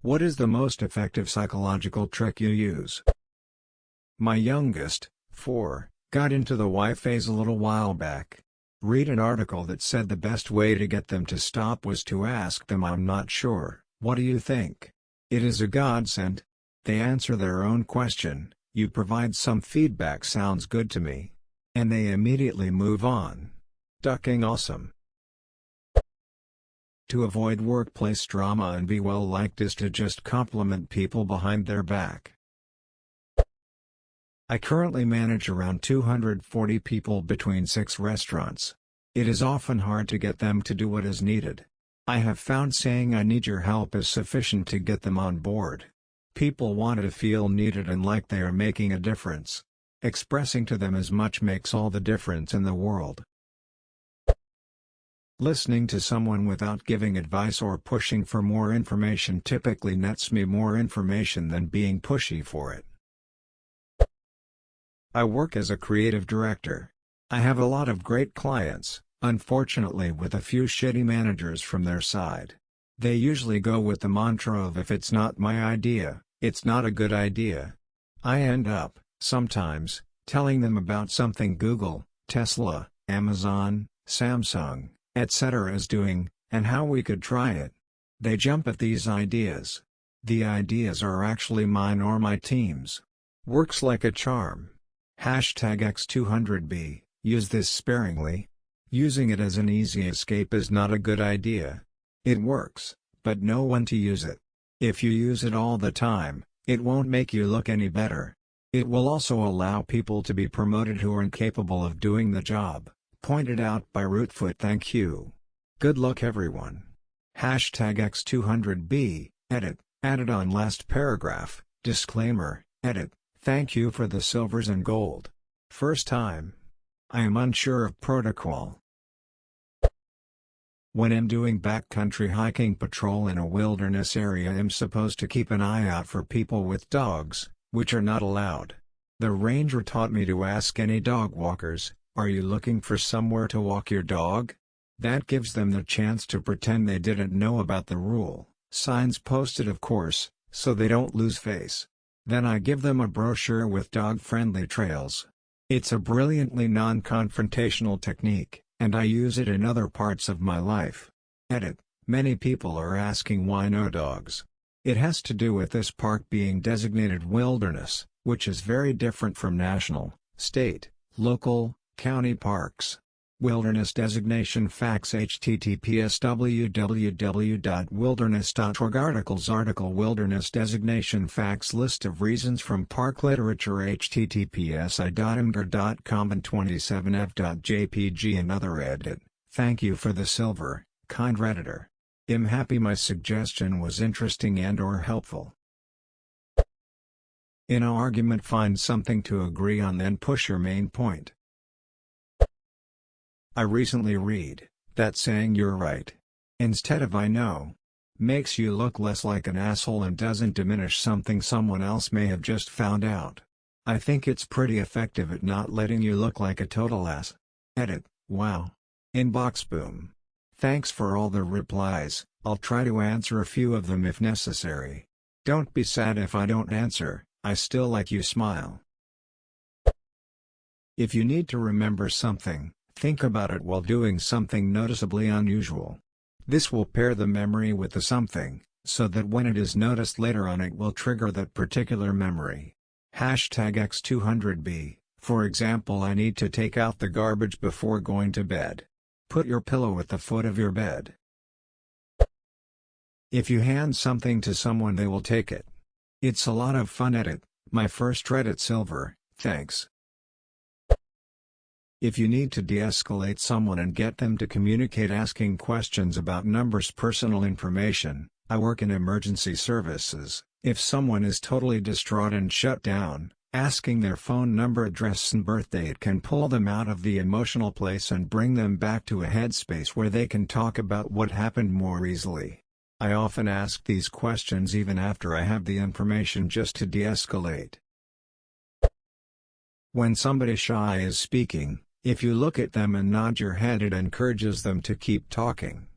What is the most effective psychological trick you use? My youngest, 4, got into the why phase a little while back. Read an article that said the best way to get them to stop was to ask them, "I'm not sure, what do you think?" It is a godsend. They answer their own question, you provide some feedback, "sounds good to me," and they immediately move on. Ducking awesome. To avoid workplace drama and be well liked is to just compliment people behind their back. I currently manage around 240 people between 6 restaurants. It is often hard to get them to do what is needed. I have found saying "I need your help" is sufficient to get them on board. People want to feel needed and like they are making a difference. Expressing to them as much makes all the difference in the world. Listening to someone without giving advice or pushing for more information typically nets me more information than being pushy for it. I work as a creative director. I have a lot of great clients, unfortunately with a few shitty managers from their side. They usually go with the mantra of "if it's not my idea, it's not a good idea." I end up, sometimes, telling them about something Google, Tesla, Amazon, Samsung, etc. is doing, and how we could try it. They jump at these ideas. The ideas are actually mine or my team's. Works like a charm. #X200B, use this sparingly. Using it as an easy escape is not a good idea. It works, but know when to use it. If you use it all the time, it won't make you look any better. It will also allow people to be promoted who are incapable of doing the job. Pointed out by Rootfoot. Thank you. Good luck everyone. #X200B, edit, added on last paragraph, disclaimer, edit, thank you for the silvers and gold. First time. I am unsure of protocol. When I'm doing backcountry hiking patrol in a wilderness area, I'm supposed to keep an eye out for people with dogs, which are not allowed. The ranger taught me to ask any dog walkers, "Are you looking for somewhere to walk your dog?" That gives them the chance to pretend they didn't know about the rule. Signs posted, of course, so they don't lose face. Then I give them a brochure with dog-friendly trails. It's a brilliantly non-confrontational technique, and I use it in other parts of my life. Edit: many people are asking why no dogs. It has to do with this park being designated wilderness, which is very different from national, state, local, county parks. Wilderness designation facts. https://www.wilderness.org article Wilderness designation facts list of reasons from park literature https://i.imgur.com and 27f.jpg another edit. Thank you for the silver, kind redditor. I'm happy my suggestion was interesting and/or helpful. In an argument, find something to agree on, then push your main point. I recently read that saying "you're right" instead of "I know" makes you look less like an asshole and doesn't diminish something someone else may have just found out. I think it's pretty effective at not letting you look like a total ass. Edit: wow. Inbox boom. Thanks for all the replies. I'll try to answer a few of them if necessary. Don't be sad if I don't answer, I still like you. Smile. If you need to remember something, think about it while doing something noticeably unusual. This will pair the memory with the something, so that when it is noticed later on it will trigger that particular memory. #X200B, for example, I need to take out the garbage before going to bed. Put your pillow at the foot of your bed. If you hand something to someone, they will take it. It's a lot of fun. Edit: my first Reddit silver, thanks. If you need to de-escalate someone and get them to communicate asking questions about numbers, personal information, I work in emergency services. If someone is totally distraught and shut down, asking their phone number, address and birthday, it can pull them out of the emotional place and bring them back to a headspace where they can talk about what happened more easily. I often ask these questions even after I have the information, just to de-escalate. When somebody shy is speaking, if you look at them and nod your head, it encourages them to keep talking.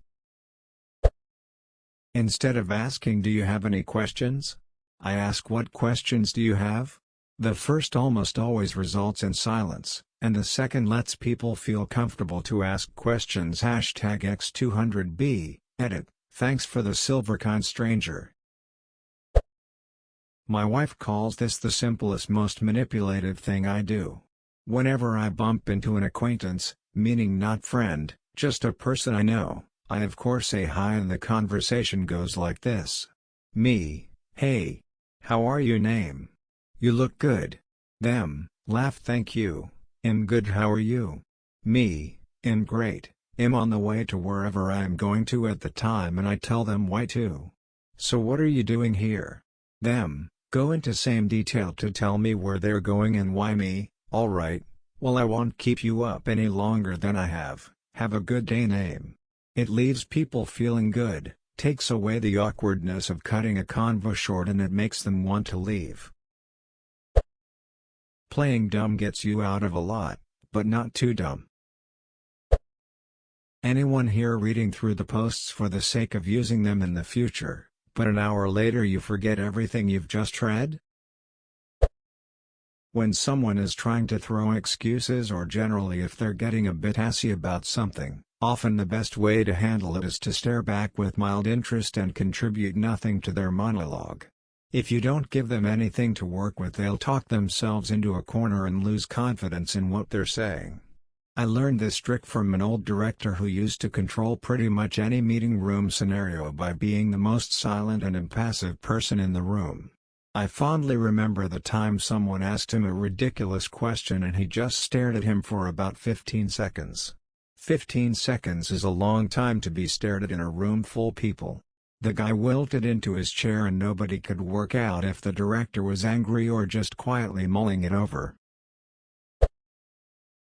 Instead of asking "Do you have any questions?" I ask "What questions do you have?" The first almost always results in silence, and the second lets people feel comfortable to ask questions. #X200B, edit, thanks for the silver kind stranger. My wife calls this the simplest, most manipulative thing I do. Whenever I bump into an acquaintance, meaning not friend, just a person I know, I of course say hi and the conversation goes like this. Me, hey. How are you? Name. You look good. Them, laugh. Thank you. I'm good. How are you? Me, I'm great. I'm on the way to wherever I am going to at the time and I tell them why too. So what are you doing here? Them, go into same detail to tell me where they're going and why. Me, alright, well I won't keep you up any longer than I have a good day. Name. It leaves people feeling good, takes away the awkwardness of cutting a convo short, and it makes them want to leave. Playing dumb gets you out of a lot, but not too dumb. Anyone here reading through the posts for the sake of using them in the future, but an hour later you forget everything you've just read? When someone is trying to throw excuses, or generally if they're getting a bit assy about something, often the best way to handle it is to stare back with mild interest and contribute nothing to their monologue. If you don't give them anything to work with, they'll talk themselves into a corner and lose confidence in what they're saying. I learned this trick from an old director who used to control pretty much any meeting room scenario by being the most silent and impassive person in the room. I fondly remember the time someone asked him a ridiculous question and he just stared at him for about 15 seconds. 15 seconds is a long time to be stared at in a room full of people. The guy wilted into his chair and nobody could work out if the director was angry or just quietly mulling it over.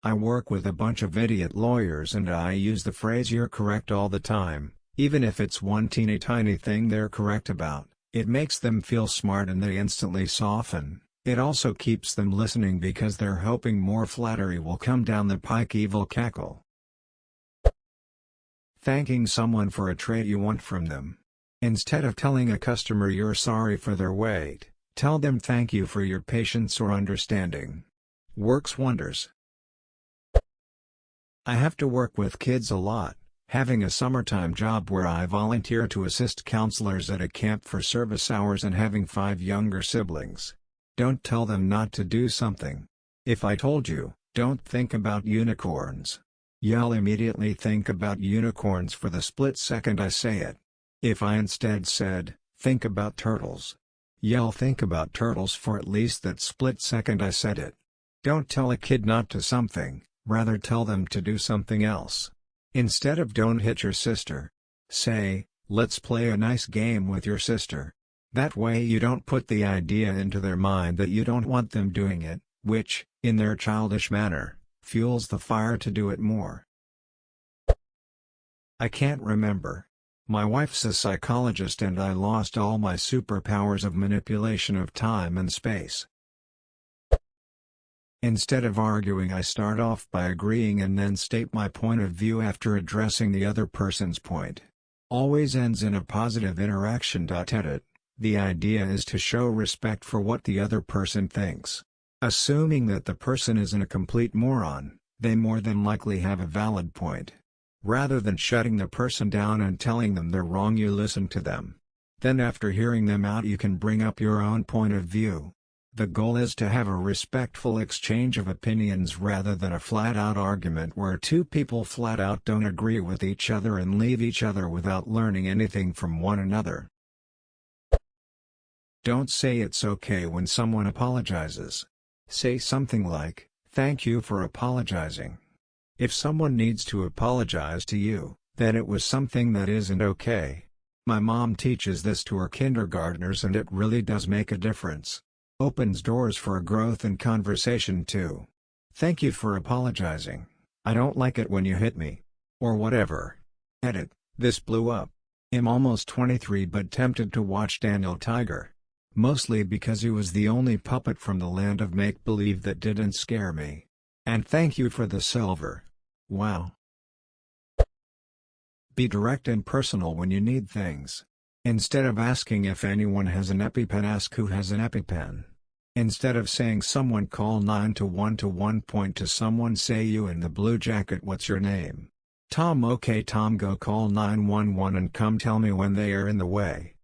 I work with a bunch of idiot lawyers and I use the phrase "you're correct" all the time, even if it's one teeny tiny thing they're correct about. It makes them feel smart and they instantly soften. It also keeps them listening because they're hoping more flattery will come down the pike. Evil cackle. Thanking someone for a trait you want from them. Instead of telling a customer you're sorry for their wait, tell them thank you for your patience or understanding. Works wonders. I have to work with kids a lot, having a summertime job where I volunteer to assist counselors at a camp for service hours and having 5 younger siblings. Don't tell them not to do something. If I told you, don't think about unicorns, you'll immediately think about unicorns for the split second I say it. If I instead said, think about turtles, you'll think about turtles for at least that split second I said it. Don't tell a kid not to something, rather tell them to do something else. Instead of "don't hit your sister," say, "let's play a nice game with your sister." That way you don't put the idea into their mind that you don't want them doing it, which, in their childish manner, fuels the fire to do it more. I can't remember. My wife's a psychologist and I lost all my superpowers of manipulation of time and space. Instead of arguing, I start off by agreeing and then state my point of view after addressing the other person's point. Always ends in a positive interaction. Edit. The idea is to show respect for what the other person thinks. Assuming that the person isn't a complete moron, they more than likely have a valid point. Rather than shutting the person down and telling them they're wrong, you listen to them. Then after hearing them out, you can bring up your own point of view. The goal is to have a respectful exchange of opinions rather than a flat-out argument where two people flat-out don't agree with each other and leave each other without learning anything from one another. Don't say it's okay when someone apologizes. Say something like, "Thank you for apologizing." If someone needs to apologize to you, then it was something that isn't okay. My mom teaches this to her kindergartners and it really does make a difference. Opens doors for growth and conversation too. "Thank you for apologizing. I don't like it when you hit me." Or whatever. Edit. This blew up. I'm almost 23 but tempted to watch Daniel Tiger. Mostly because he was the only puppet from the land of make-believe that didn't scare me. And thank you for the silver. Wow. Be direct and personal when you need things. Instead of asking if anyone has an EpiPen, ask who has an EpiPen. Instead of saying someone, call 911 point to someone, say you in the blue jacket, what's your name? Tom. Okay Tom, go call 911 and come tell me when they are in the way.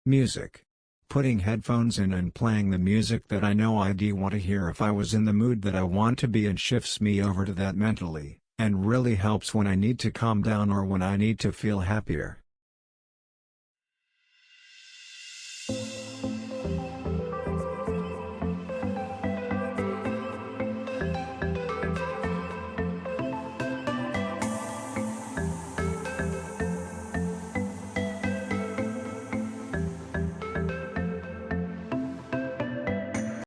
Music. Putting headphones in and playing the music that I know I'd want to hear if I was in the mood that I want to be, and shifts me over to that mentally, and really helps when I need to calm down or when I need to feel happier.